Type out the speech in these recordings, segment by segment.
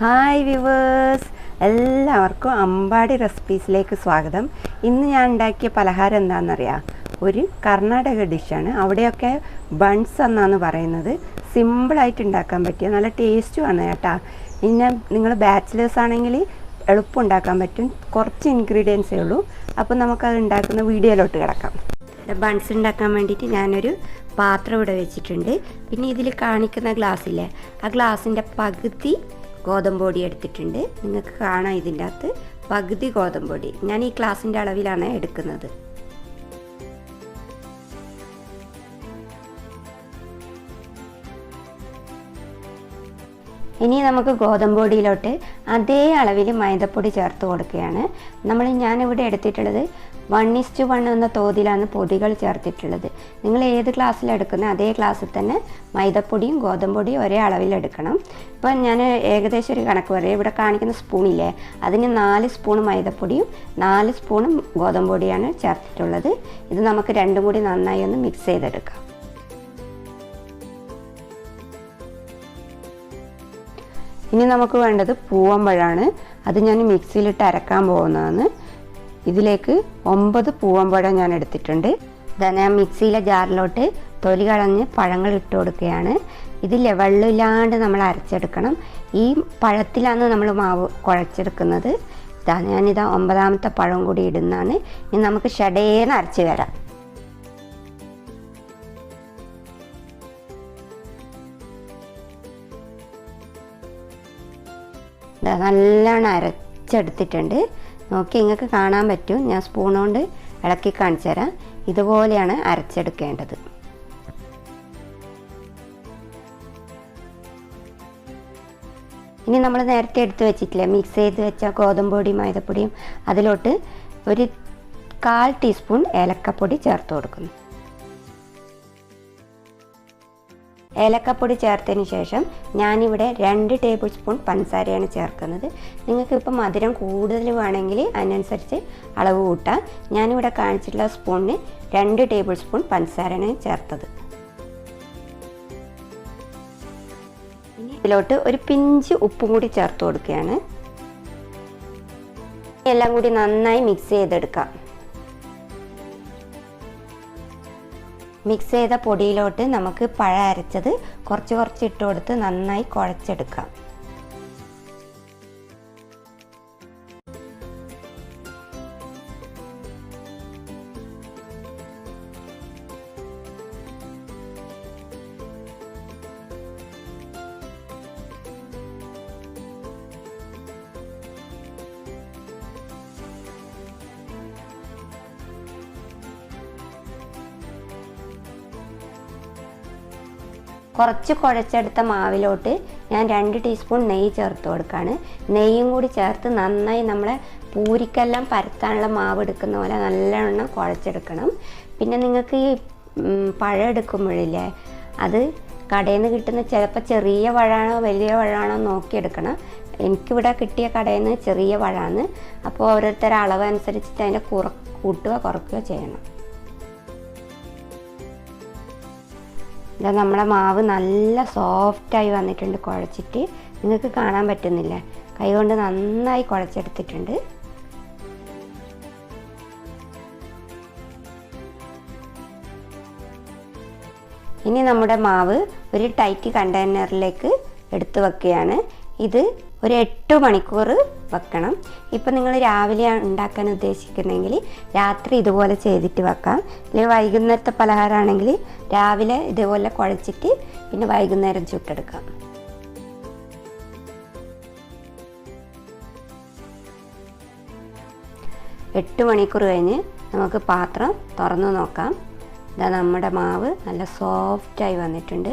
Hi viewers, എല്ലാവർക്കും അമ്പാടി റെസിപ്പീസിലേക്ക് സ്വാഗതം. ഇന്ന് ഞാൻ ഉണ്ടാക്കിയ പലഹാരം എന്താണെന്നറിയാം? ഒരു കർണാടക ഡിഷാണ്. അവിടെയൊക്കെ ബൺസ് എന്നാണ് പറയുന്നത്. സിമ്പിളായിട്ട് ഉണ്ടാക്കാൻ പറ്റിയ നല്ല ടേസ്റ്റുമാണ് കേട്ടോ. പിന്നെ നിങ്ങൾ ബാച്ചിലേഴ്സ് ആണെങ്കിൽ എളുപ്പം ഉണ്ടാക്കാൻ പറ്റും. കുറച്ച് ഇൻഗ്രീഡിയൻസേ ഉള്ളൂ. അപ്പോൾ നമുക്കത് ഉണ്ടാക്കുന്ന വീഡിയോയിലോട്ട് കിടക്കാം. ബൺസ് ഉണ്ടാക്കാൻ വേണ്ടിയിട്ട് ഞാനൊരു പാത്രം ഇവിടെ വെച്ചിട്ടുണ്ട്. പിന്നെ ഇതിൽ കാണിക്കുന്ന ഗ്ലാസ്സില്ലേ, ആ ഗ്ലാസിൻ്റെ പകുതി ഗോതമ്പൊടി എടുത്തിട്ടുണ്ട്. നിങ്ങൾക്ക് കാണാം ഇതിൻ്റെ അകത്ത് പകുതി ഗോതമ്പൊടി. ഞാൻ ഈ ഗ്ലാസിൻ്റെ അളവിലാണ് എടുക്കുന്നത്. ഇനി നമുക്ക് ഗോതമ്പൊടിയിലോട്ട് അതേ അളവിൽ മൈദപ്പൊടി ചേർത്ത് കൊടുക്കുകയാണ്. ഞാനിവിടെ എടുത്തിട്ടുള്ളത് 1:1 എന്ന തോതിലാണ് പൊടികൾ ചേർത്തിട്ടുള്ളത്. നിങ്ങൾ ഏത് ഗ്ലാസ്സിലെടുക്കുന്നത് അതേ ഗ്ലാസ്സിൽ തന്നെ മൈദപ്പൊടിയും ഗോതമ്പൊടിയും ഒരേ അളവിലെടുക്കണം. ഇപ്പം ഞാൻ ഏകദേശം ഒരു കണക്ക് പറയാം. ഇവിടെ കാണിക്കുന്ന സ്പൂണില്ലേ, അതിന് 4 സ്പൂൺ മൈദപ്പൊടിയും 4 സ്പൂണും ഗോതമ്പൊടിയാണ് ചേർത്തിട്ടുള്ളത്. ഇത് നമുക്ക് രണ്ടും കൂടി നന്നായി ഒന്ന് മിക്സ് ചെയ്തെടുക്കാം. ഇനി നമുക്ക് വേണ്ടത് പൂവമ്പഴമാണ്. അത് ഞാൻ മിക്സിയിലിട്ട് അരക്കാൻ പോകുന്നതാണ്. ഇതിലേക്ക് 9 പൂവമ്പഴം ഞാൻ എടുത്തിട്ടുണ്ട്. ഞാൻ മിക്സിയിലെ ജാറിലോട്ട് തൊലി കളഞ്ഞ് പഴങ്ങൾ ഇട്ട് കൊടുക്കുകയാണ്. ഇതിൽ വെള്ളമില്ലാണ്ട് നമ്മൾ അരച്ചെടുക്കണം. ഈ പഴത്തിലാണ് നമ്മൾ മാവ് കുഴച്ചെടുക്കുന്നത്. ഞാനിതാ 9ാമത്തെ പഴം കൂടി ഇടുന്നതാണ്. ഇനി നമുക്ക് ഷടേന്ന് അരച്ച് വരാം. നല്ലോണം അരച്ചെടുത്തിട്ടുണ്ട്. നോക്കി നിങ്ങൾക്ക് കാണാൻ പറ്റും. ഞാൻ സ്പൂൺ കൊണ്ട് ഇളക്കി കാണിച്ചു തരാം. ഇതുപോലെയാണ് അരച്ചെടുക്കേണ്ടത്. ഇനി നമ്മൾ നേരത്തെ എടുത്ത് വെച്ചിട്ടില്ലേ, മിക്സ് ചെയ്ത് വെച്ച ഗോതമ്പൊടിയും മൈദപ്പൊടിയും അതിലോട്ട് ഒരു 1/4 ടീസ്പൂൺ ഏലക്കപ്പൊടി ചേർത്ത് കൊടുക്കുന്നു. ഏലക്കപ്പൊടി ചേർത്തതിന് ശേഷം ഞാനിവിടെ 2 ടേബിൾ സ്പൂൺ പഞ്ചസാരയാണ് ചേർക്കുന്നത്. നിങ്ങൾക്കിപ്പോൾ മധുരം കൂടുതൽ വേണമെങ്കിൽ അതിനനുസരിച്ച് അളവ് കൂട്ടാം. ഞാനിവിടെ കാണിച്ചിട്ടുള്ള സ്പൂണിന് 2 ടേബിൾ സ്പൂൺ പഞ്ചസാരയാണ് ചേർത്തത്. ഇനി ഇതിലോട്ട് ഒരു പിഞ്ച് ഉപ്പും കൂടി ചേർത്ത് കൊടുക്കുകയാണ്. എല്ലാം കൂടി നന്നായി മിക്സ് ചെയ്തെടുക്കാം. മിക്സ് ചെയ്ത പൊടിയിലോട്ട് നമുക്ക് പഴം അരച്ചത് കുറച്ച് ഇട്ട് കൊടുത്ത് നന്നായി കുഴച്ചെടുക്കാം. കുറച്ച് കുഴച്ചെടുത്ത മാവിലോട്ട് ഞാൻ 2 ടീസ്പൂൺ നെയ്യ് ചേർത്ത് കൊടുക്കുകയാണ്. നെയ്യും കൂടി ചേർത്ത് നന്നായി നമ്മളെ പൂരിക്കെല്ലാം പരത്താനുള്ള മാവ് എടുക്കുന്ന പോലെ നല്ലവണ്ണം കുഴച്ചെടുക്കണം. പിന്നെ നിങ്ങൾക്ക് ഈ പഴം എടുക്കുമ്പോഴില്ലേ, അത് കടയിൽ നിന്ന് കിട്ടുന്ന ചിലപ്പോൾ ചെറിയ പഴമാണോ വലിയ പഴമാണോ നോക്കിയെടുക്കണം. എനിക്കിവിടെ കിട്ടിയ കടയിൽ നിന്ന് ചെറിയ പഴമാണ്. അപ്പോൾ ഓരോരുത്തരുടെ അളവ് അനുസരിച്ചിട്ട് അതിൻ്റെ കൂട്ടുകയോ കുറയ്ക്കുകയോ ചെയ്യണം. നമ്മളെ മാവ് നല്ല സോഫ്റ്റായി വന്നിട്ടുണ്ട് കുഴച്ചിട്ട്. നിങ്ങൾക്ക് കാണാൻ പറ്റുന്നില്ല, കൈകൊണ്ട് നന്നായി കുഴച്ചെടുത്തിട്ടുണ്ട്. ഇനി നമ്മുടെ മാവ് ഒരു ടൈറ്റ് കണ്ടെയ്നറിലേക്ക് എടുത്ത് വെക്കുകയാണ്. ഇത് ഒരു 8 മണിക്കൂർ വെക്കണം. ഇപ്പം നിങ്ങൾ രാവിലെ ഉണ്ടാക്കാൻ ഉദ്ദേശിക്കുന്നെങ്കിൽ രാത്രി ഇതുപോലെ ചെയ്തിട്ട് വെക്കാം. അല്ലെങ്കിൽ വൈകുന്നേരത്തെ പലഹാരമാണെങ്കിൽ രാവിലെ ഇതുപോലെ കുഴച്ചിട്ട് പിന്നെ വൈകുന്നേരം ചുട്ടെടുക്കാം. എട്ട് മണിക്കൂർ കഴിഞ്ഞ് നമുക്ക് പാത്രം തുറന്ന് നോക്കാം. ഇതാ നമ്മുടെ മാവ് നല്ല സോഫ്റ്റായി വന്നിട്ടുണ്ട്.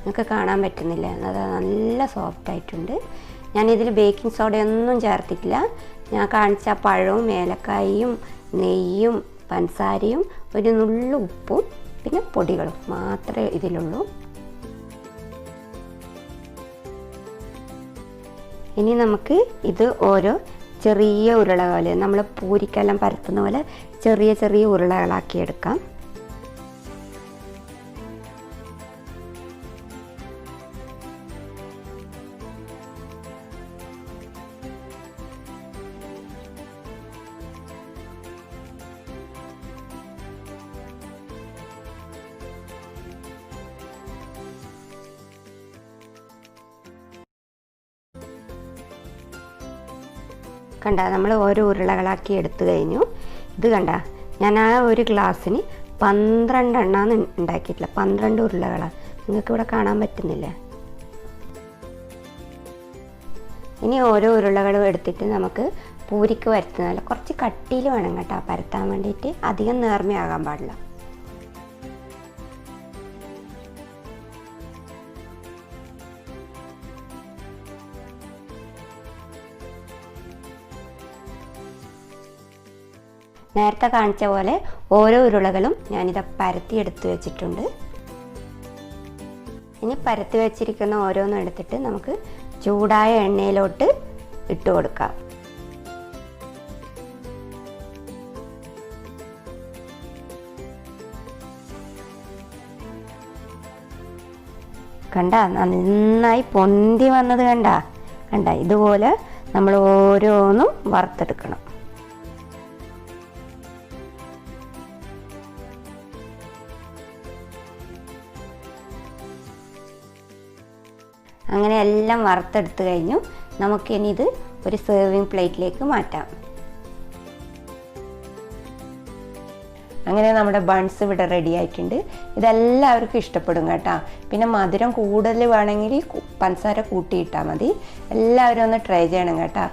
നിങ്ങൾക്ക് കാണാൻ പറ്റുന്നില്ല, അത് നല്ല സോഫ്റ്റായിട്ടുണ്ട്. ഞാനിതിൽ ബേക്കിംഗ് സോഡയൊന്നും ചേർത്തിട്ടില്ല. ഞാൻ കാണിച്ച പഴവും ഏലക്കായും നെയ്യും പഞ്ചസാരയും ഒരു നുള്ളു ഉപ്പും പിന്നെ പൊടികളും മാത്രമേ ഇതിലുള്ളൂ. ഇനി നമുക്ക് ഇത് ഓരോ ചെറിയ ഉരുള പോലെ, നമ്മൾ പൂരിക്കെല്ലാം പരത്തുന്ന പോലെ ചെറിയ ഉരുളകളാക്കി എടുക്കാം. കണ്ട നമ്മൾ ഓരോ ഉരുളകളാക്കി എടുത്തു കഴിഞ്ഞു. ഇത് കണ്ട ഞാൻ ആ ഒരു ഗ്ലാസ്സിന് 12 എണ്ണമാണ് ഉണ്ടാക്കിയിട്ടില്ല. 12 ഉരുളകളാണ്. നിങ്ങൾക്ക് ഇവിടെ കാണാൻ പറ്റുന്നില്ല. ഇനി ഓരോ ഉരുളകളും എടുത്തിട്ട് നമുക്ക് പൂരിക്ക് വരുത്തുന്നതല്ല, കുറച്ച് കട്ടിയിൽ വേണം കേട്ടോ പരത്താൻ വേണ്ടിയിട്ട്. അധികം നേർമയാകാൻ പാടില്ല. നേരത്തെ കാണിച്ച പോലെ ഓരോ ഉരുളകളും ഞാനിത് പരത്തി എടുത്തു വെച്ചിട്ടുണ്ട്. ഇനി പരത്തി വെച്ചിരിക്കുന്ന ഓരോന്നും എടുത്തിട്ട് നമുക്ക് ചൂടായ എണ്ണയിലോട്ട് ഇട്ട് കൊടുക്കാം. കണ്ട നന്നായി പൊന്തി വന്നത് കണ്ട ഇതുപോലെ നമ്മൾ ഓരോന്നും വറുത്തെടുക്കണം. അങ്ങനെ എല്ലാം വറുത്തെടുത്ത് കഴിഞ്ഞു. നമുക്കിനി ഇത് ഒരു സെർവിങ് പ്ലേറ്റിലേക്ക് മാറ്റാം. അങ്ങനെ നമ്മുടെ ബൺസ് ഇവിടെ റെഡി ആയിട്ടുണ്ട്. ഇതെല്ലാവർക്കും ഇഷ്ടപ്പെടും കേട്ടോ. പിന്നെ മധുരം കൂടുതൽ വേണമെങ്കിൽ പഞ്ചസാര കൂട്ടിയിട്ടാൽ മതി. എല്ലാവരും ഒന്ന് ട്രൈ ചെയ്യണം കേട്ടോ.